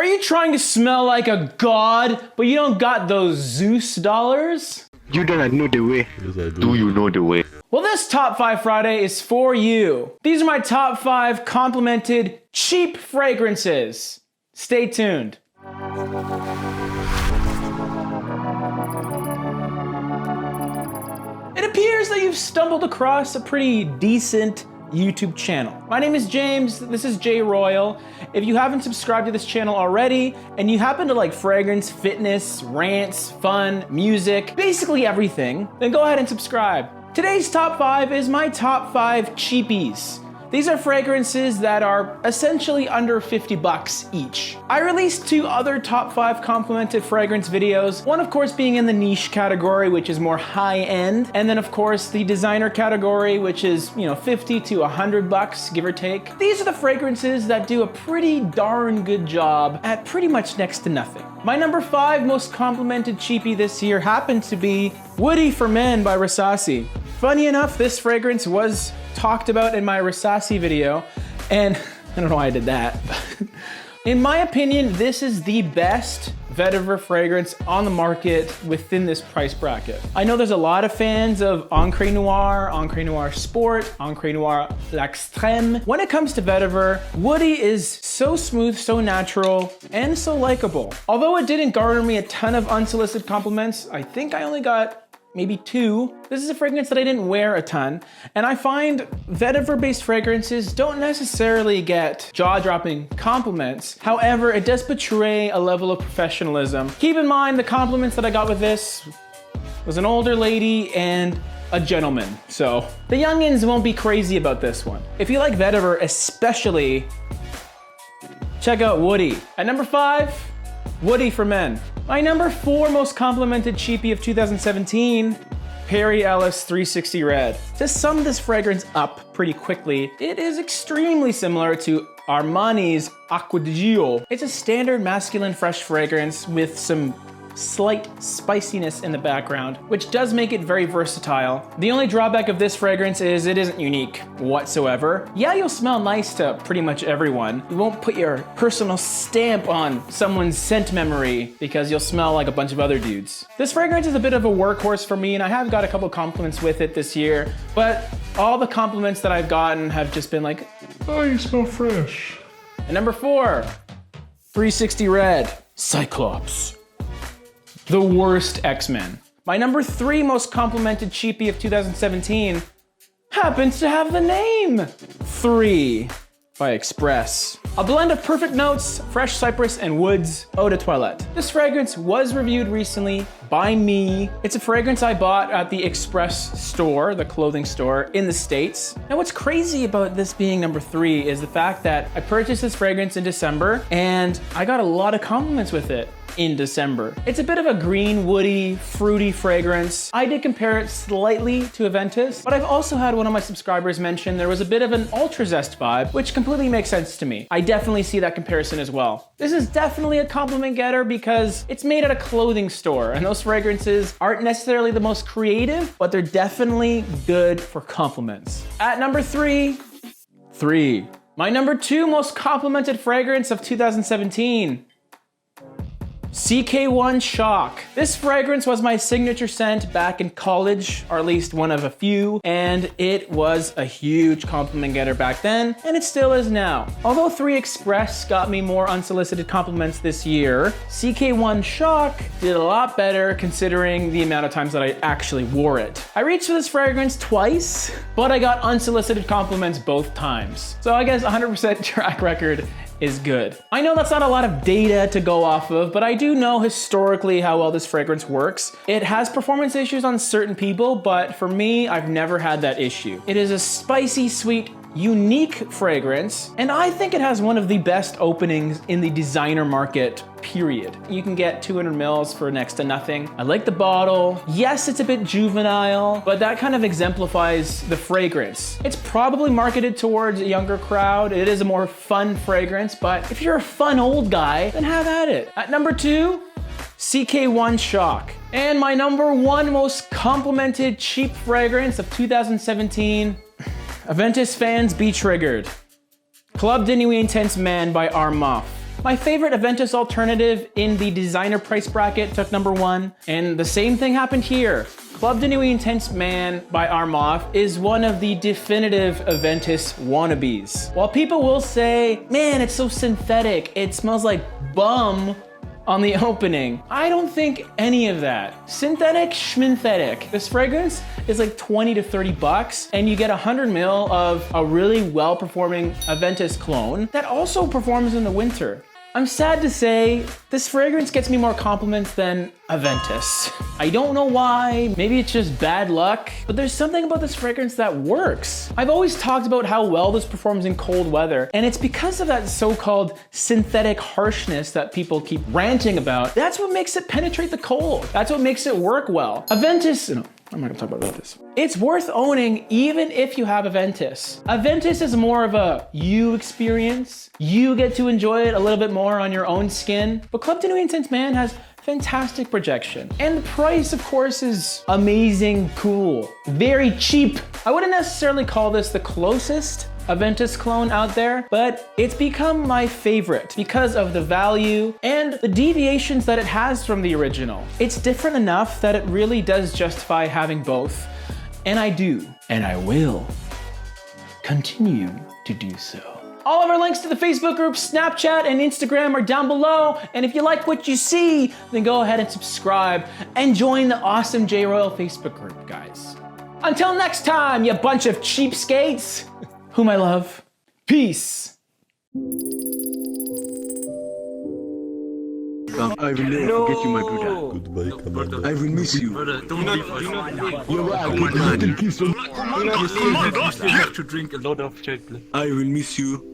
Are you trying to smell like a god, but you don't got those Zeus dollars? You don't know the way. Yes, I Do you know the way? Well, this Top 5 Friday is for you. These are my top 5 complimented cheap fragrances. Stay tuned. It appears that you've stumbled across a pretty decent YouTube channel. My name is James, this is J-ROYL. If you haven't subscribed to this channel already, and you happen to like fragrance, fitness, rants, fun, music, basically everything, then go ahead and subscribe. Today's top 5 is my top 5 cheapies. These are fragrances that are essentially under 50 bucks each. I released 2 other top 5 complimented fragrance videos, one of course being in the niche category, which is more high end, and then of course the designer category, which is, 50 to 100 bucks, give or take. These are the fragrances that do a pretty darn good job at pretty much next to nothing. My number 5 most complimented cheapie this year happened to be Woody for Men by Rasasi. Funny enough, this fragrance was talked about in my Rasasi video, and I don't know why I did that, but in my opinion, this is the best vetiver fragrance on the market within this price bracket. I know there's a lot of fans of Encre Noir Sport, Encre Noir L'Extrême. When it comes to vetiver, Woody is so smooth, so natural, and so likable. Although it didn't garner me a ton of unsolicited compliments, I think I only got maybe 2. This is a fragrance that I didn't wear a ton, and I find vetiver-based fragrances don't necessarily get jaw-dropping compliments. However, it does portray a level of professionalism. Keep in mind, the compliments that I got with this was an older lady and a gentleman, so the youngins won't be crazy about this one. If you like vetiver especially, check out Woody. At number 5, Woody for Men. My number 4 most complimented cheapie of 2017, Perry Ellis 360 Red. To sum this fragrance up pretty quickly, it is extremely similar to Armani's Acqua di Gio. It's a standard masculine fresh fragrance with some slight spiciness in the background, which does make it very versatile. The only drawback of this fragrance is it isn't unique whatsoever. Yeah, you'll smell nice to pretty much everyone. You won't put your personal stamp on someone's scent memory because you'll smell like a bunch of other dudes. This fragrance is a bit of a workhorse for me, and I have got a couple compliments with it this year, but all the compliments that I've gotten have just been like, Oh, you smell fresh. and number 4, 360 Red, Cyclops. The worst X-Men. My number 3 most complimented cheapie of 2017 happens to have the name 3 by Express. A blend of perfect notes, fresh cypress and woods, eau de toilette. This fragrance was reviewed recently by me. It's a fragrance I bought at the Express store, the clothing store in the States. Now what's crazy about this being number 3 is the fact that I purchased this fragrance in December and I got a lot of compliments with it in December. It's a bit of a green, woody, fruity fragrance. I did compare it slightly to Aventus, but I've also had one of my subscribers mention there was a bit of an Ultra Zest vibe, which completely makes sense to me. I definitely see that comparison as well. This is definitely a compliment getter because it's made at a clothing store, and those fragrances aren't necessarily the most creative, but they're definitely good for compliments. At number 3, my number 2 most complimented fragrance of 2017, CK1 Shock. This fragrance was my signature scent back in college, or at least one of a few, and it was a huge compliment getter back then, and it still is now. Although 3 Express got me more unsolicited compliments this year, CK1 Shock did a lot better considering the amount of times that I actually wore it. I reached for this fragrance twice, but I got unsolicited compliments both times. So I guess 100% track record is good. I know that's not a lot of data to go off of, but I do know historically how well this fragrance works. It has performance issues on certain people, but for me, I've never had that issue. It is a spicy, sweet, unique fragrance, and I think it has one of the best openings in the designer market, period. You can get 200 mils for next to nothing. I like the bottle. Yes, it's a bit juvenile, but that kind of exemplifies the fragrance. It's probably marketed towards a younger crowd. It is a more fun fragrance, but if you're a fun old guy, then have at it. At number 2, CK1 Shock. And my number 1 most complimented cheap fragrance of 2017, Aventus fans be triggered. Club de Nuit Intense Man by Armaf. My favorite Aventus alternative in the designer price bracket took number 1, and the same thing happened here. Club de Nuit Intense Man by Armoff is one of the definitive Aventus wannabes. While people will say, man, it's so synthetic, it smells like bum on the opening, I don't think any of that. Synthetic schminthetic. This fragrance is like 20 to 30 bucks, and you get 100 ml of a really well-performing Aventus cologne that also performs in the winter. I'm sad to say, this fragrance gets me more compliments than Aventus. I don't know why, maybe it's just bad luck, but there's something about this fragrance that works. I've always talked about how well this performs in cold weather, and it's because of that so-called synthetic harshness that people keep ranting about. That's what makes it penetrate the cold. That's what makes it work well. Aventus, no, I'm not gonna talk about Aventus. It's worth owning even if you have Aventus. Aventus is more of a you experience. You get to enjoy it a little bit more on your own skin. But Club de Nuit Intense Man has fantastic projection. And the price, of course, is amazing cool. Very cheap. I wouldn't necessarily call this the closest Aventus cologne out there, but it's become my favorite because of the value and the deviations that it has from the original. It's different enough that it really does justify having both. And I do, and I will continue to do so. All of our links to the Facebook group, Snapchat, and Instagram are down below. And if you like what you see, then go ahead and subscribe and join the awesome J-ROYL Facebook group, guys. Until next time, you bunch of cheapskates, whom I love. Peace. I will never forget you, my brother. Goodbye, Commander. I will miss you. Brother, don't leave us. You have to drink a lot of chocolate. I will miss you.